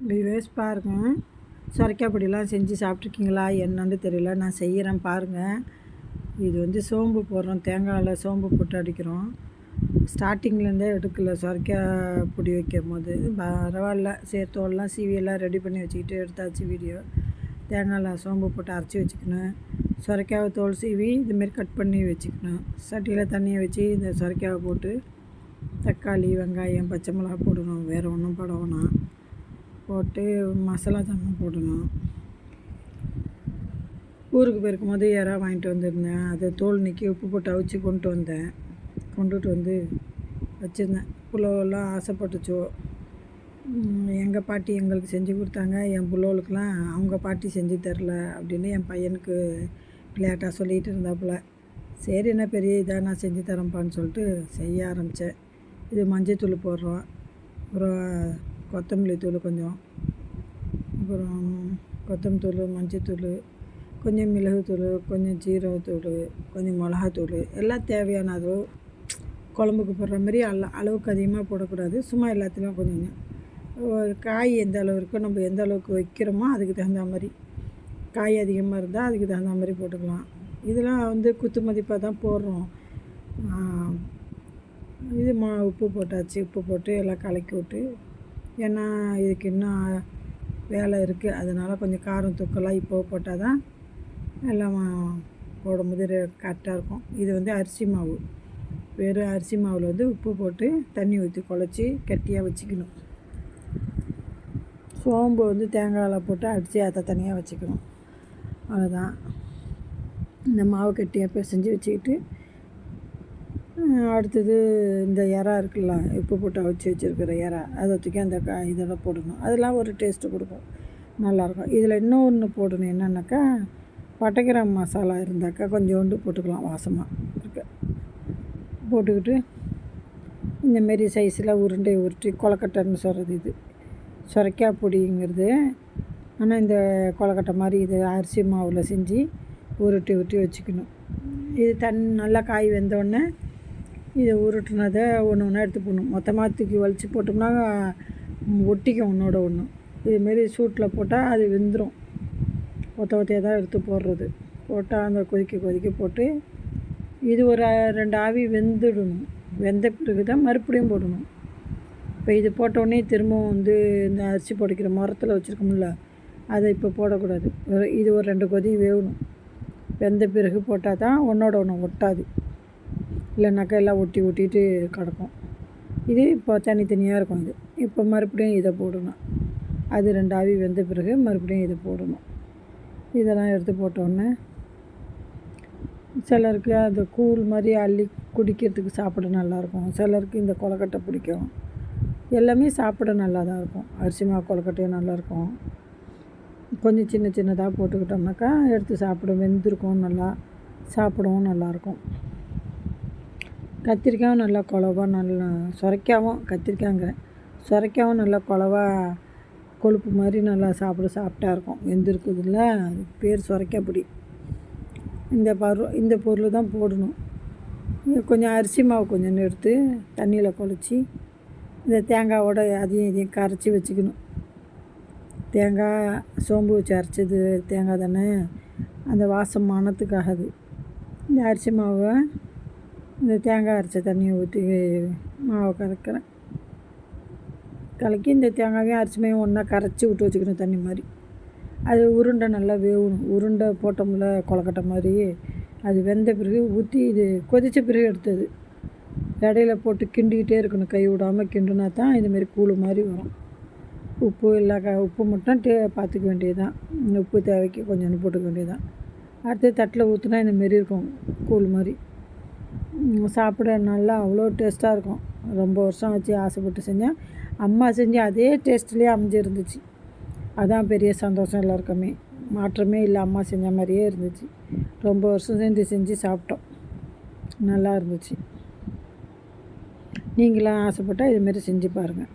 Viewers பாருங்கள், சொரைக்காய் பொடியெலாம் செஞ்சு சாப்பிட்ருக்கீங்களா என்னன்னு தெரியல. நான் செய்கிறேன் பாருங்கள். இது வந்து சோம்பு போடுறோம், தேங்காயில் சோம்பு போட்டு அடிக்கிறோம். ஸ்டார்டிங்லேருந்தே எடுக்கல சொரைக்காய் பொடி வைக்கும் போது. பரவாயில்ல, தோல்லாம் சீவியெல்லாம் ரெடி பண்ணி வச்சுக்கிட்டு எடுத்தாச்சு வீடியோ. தேங்காயில் சோம்பு போட்டு அரைச்சி வச்சுக்கணும். சொரைக்காவை தோல் சீவி இதுமாரி கட் பண்ணி வச்சுக்கணும். சட்டியில் தண்ணியை வச்சு இந்த சொரைக்காவை போட்டு தக்காளி, வெங்காயம், பச்சை மிளகா போடணும். வேறு ஒன்றும் போட வேணாம். போட்டு மசாலா ஜாமான் போடணும். ஊருக்கு போயிருக்கும் போது இறா வாங்கிட்டு வந்திருந்தேன். அதை தோல் நீக்கி உப்பு போட்டு அவிச்சு கொண்டுட்டு வந்து வச்சுருந்தேன். புலவெல்லாம் ஆசைப்பட்டுச்சோ. எங்கள் பாட்டி எங்களுக்கு செஞ்சு கொடுத்தாங்க, என் புலவலுக்கெலாம் அவங்க பாட்டி செஞ்சு தரல அப்படின்னு என் பையனுக்கு விளையாட்டாக சொல்லிகிட்டு இருந்தாப்புல. சரி, என்ன பெரிய இதாக நான் செஞ்சு தரேன்ப்பான்னு சொல்லிட்டு செய்ய ஆரம்பித்தேன். இது மஞ்சள் போடுறோம், அப்புறம் கொத்தமல்லி தூள் கொஞ்சம், அப்புறம் கொத்தமல்லி தூள், மஞ்சத்தூள், கொஞ்சம் மிளகுத்தூள், கொஞ்சம் ஜீரகத்தூள், கொஞ்சம் மிளகாத்தூள், எல்லாம் தேவையான அளவு. குழம்புக்கு போடுற மாதிரி அளவுக்கு அதிகமாக போடக்கூடாது. சும்மா எல்லாத்துலேயும் கொஞ்சம் கொஞ்சம். காய் எந்த அளவு இருக்கோ, நம்ம எந்த அளவுக்கு வைக்கிறோமோ அதுக்கு தகுந்த மாதிரி. காய் அதிகமாக இருந்தால் அதுக்கு தகுந்த மாதிரி போட்டுக்கலாம். இதெல்லாம் வந்து குத்து மதிப்பாக தான் போடுறோம். இது உப்பு போட்டாச்சு. உப்பு போட்டு எல்லாம் கலக்கி விட்டு, ஏன்னா இதுக்கு இன்னும் வேலை இருக்குது, அதனால் கொஞ்சம் காரம் தூக்கெல்லாம் இப்போ போட்டால் தான் எல்லாம் போடும்போது கரெக்டாக இருக்கும். இது வந்து அரிசி மாவு. வெறும் அரிசி மாவில் வந்து உப்பு போட்டு தண்ணி ஊற்றி குழச்சி கட்டியாக வச்சுக்கணும். சோம்பு வந்து தேங்காயில் போட்டு அடித்து அதை தனியாக வச்சுக்கணும். அவ்வளோதான். இந்த மாவு கட்டியாக பிசைஞ்சு வச்சுக்கிட்டு, அடுத்தது இந்த இறா இருக்குல்ல, உப்பு போட்டு அவிச்சு வச்சுருக்கிற இறா, அதை தூக்கி அந்த இதெல்லாம் போடணும். அதெல்லாம் ஒரு டேஸ்ட்டு கொடுக்கும், நல்லாயிருக்கும். இதில் இன்னொன்று போடணும், என்னென்னாக்கா பட்டைக்கிராம்பு மசாலா இருந்தாக்கா கொஞ்சோண்டு போட்டுக்கலாம், வாசமாக இருக்க. போட்டுக்கிட்டு இந்தமாரி சைஸில் உருட்டி கொலக்கட்டைன்னு சொல்கிறது இது சொரைக்காய் பொடிங்கிறது. ஆனால் இந்த கொலக்கட்டை மாதிரி இது அரிசி மாவில் செஞ்சு உருட்டி வச்சுக்கணும். இது நல்லா காய் வெந்தோடனே இதை உருட்டினதை ஒன்று ஒன்றா எடுத்து போடணும். மொத்தமாக தூக்கி வலித்து போட்டோம்னா ஒட்டிக்கும் ஒன்றோட ஒன்று. இதுமாரி சூட்டில் போட்டால் அது வெந்துடும். ஒத்தையாக தான் எடுத்து போடுறது. போட்டால் அந்த கொதிக்க போட்டு இது ஒரு 2 ஆவி வெந்துடணும். வெந்த பிறகு தான் மறுபடியும் போடணும். இப்போ இது போட்டோடனே திரும்பவும் வந்து இந்த அரிசி பொடிக்கிற மரத்தில் வச்சுருக்கோம்ல, அதை இப்போ போடக்கூடாது. இது ஒரு 2 கொதி வேகணும். வெந்த பிறகு போட்டால் தான் ஒன்றோட ஒன்று ஒட்டாது. இல்லைனாக்கா எல்லாம் ஒட்டிட்டு கிடக்கும். இது இப்போ தனித்தனியாக இருக்கும். இது இப்போ மறுபடியும் இதை போடணும். அது 2 ஆவி வெந்த பிறகு மறுபடியும் இதை போடணும். இதெல்லாம் எடுத்து போட்டோன்னே சிலருக்கு அந்த கூழ் மாதிரி அள்ளி குடிக்கிறதுக்கு சாப்பிட நல்லாயிருக்கும். சிலருக்கு இந்த கொலக்கட்டை பிடிக்கும். எல்லாமே சாப்பிட நல்லா தான் இருக்கும். அரிசி மாவு கொலக்கட்டையும் நல்லாயிருக்கும். கொஞ்சம் சின்னதாக போட்டுக்கிட்டோம்னாக்கா எடுத்து சாப்பிட வெந்திருக்கும், நல்லா சாப்பிடவும் நல்லாயிருக்கும். கத்திரிக்காயும் நல்லா குழவா, நல்லா சொரைக்காவும் நல்லா குழவா கொழுப்பு மாதிரி நல்லா சாப்பிட்டா இருக்கும். வெந்திருக்குதுல்ல, அது பேர் சொரைக்காய் பொடி. இந்த பொருள் தான் போடணும். கொஞ்சம் அரிசி மாவு கொஞ்சம் எடுத்து தண்ணியில் குழச்சி இந்த தேங்காயோட இதையும் கரைச்சி வச்சுக்கணும். தேங்காய் சோம்பு வச்சு அரைச்சது தேங்காய் தானே, அந்த வாசம் மணத்துக்காக அது. இந்த அரிசி மாவை இந்த தேங்காய் அரைச்ச தண்ணியை ஊற்றி மாவை கலக்கி இந்த தேங்காயும் அரிசிமையும் ஒன்றா கரைச்சி விட்டு வச்சுக்கணும் தண்ணி மாதிரி. அது உருண்டை நல்லா வேகணும். உருண்டை போட்டோம்ல கொலக்கட்டை மாதிரி, அது வெந்த பிறகு ஊற்றி இது கொதித்த பிறகு எடுத்தது இடையில போட்டு கிண்டிக்கிட்டே இருக்கணும். கை விடாமல் கிண்டுனா தான் இதுமாரி கூழ் மாதிரி வரும். உப்பு உப்பு மட்டும் பார்த்துக்க வேண்டியது தான். உப்பு தேவைக்கு கொஞ்சோண்டு போட்டுக்க வேண்டியது தான். அடுத்து தட்டில் ஊற்றினா இந்தமாரி இருக்கும், கூழ் மாதிரி. சாப்பிட நல்லா அவ்வளோ டேஸ்ட்டாக இருக்கும். ரொம்ப வருஷம் வச்சு ஆசைப்பட்டு செஞ்சேன். அம்மா செஞ்சு அதே டேஸ்ட்லேயே அமைஞ்சிருந்துச்சு. அதான் பெரிய சந்தோஷம் எல்லாருக்குமே. மாற்றமே இல்லை, அம்மா செஞ்ச மாதிரியே இருந்துச்சு. ரொம்ப வருஷம் செஞ்சு சாப்பிட்டோம், நல்லா இருந்துச்சு. நீங்களாம் ஆசைப்பட்டால் இதுமாரி செஞ்சு பாருங்கள்.